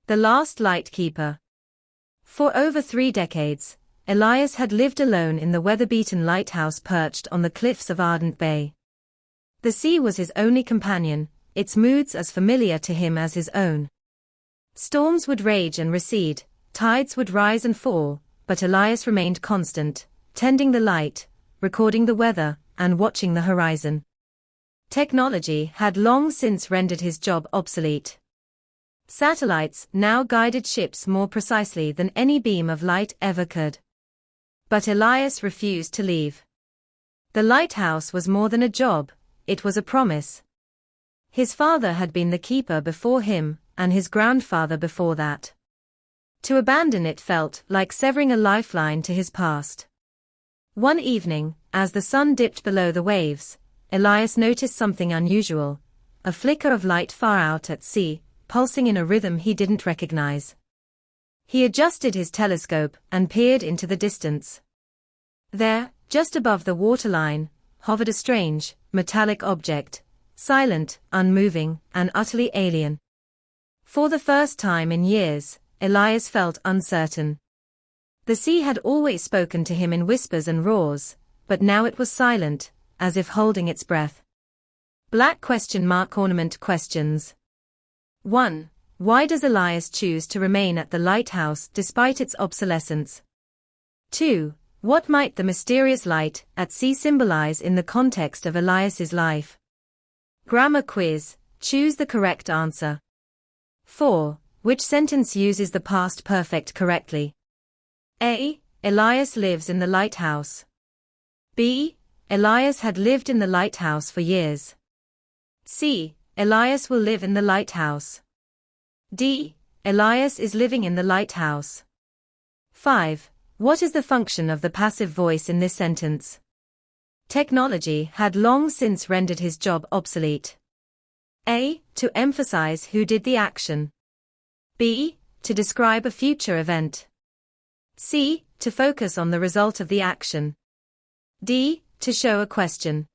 The last lightkeeper. For over 3 decades, Elias had lived alone in the weather-beaten lighthouse perched on the cliffs of Ardent Bay. The sea was his only companion, its moods as familiar to him as his own. Storms would rage and recede, tides would rise and fall, but Elias remained constant, tending the light, recording the weather, and watching the horizon. Technology had long since rendered his job obsolete. Satellites now guided ships more precisely than any beam of light ever could. But Elias refused to leave. The lighthouse was more than a job, it was a promise. His father had been the keeper before him, and his grandfather before that. To abandon it felt like severing a lifeline to his past. One evening, as the sun dipped below the waves, Elias noticed something unusual, a flicker of light far out at sea, pulsing in a rhythm he didn't recognize. He adjusted his telescope and peered into the distance. There, just above the waterline, hovered a strange, metallic object, silent, unmoving, and utterly alien. For the first time in years, Elias felt uncertain. The sea had always spoken to him in whispers and roars, but now it was silent, as if holding its breath. Black ornament questions. 1. Why does Elias choose to remain at the lighthouse despite its obsolescence? 2. What might the mysterious light at sea symbolize in the context of Elias's life? Grammar quiz, choose the correct answer. 4. Which sentence uses the past perfect correctly? A. Elias lives in the lighthouse. B. Elias had lived in the lighthouse for years. C. Elias will live in the lighthouse. D. Elias is living in the lighthouse. 5. What is the function of the passive voice in this sentence? Technology had long since rendered his job obsolete. A. To emphasize who did the action. B. To describe a future event. C. To focus on the result of the action. D. To show a question.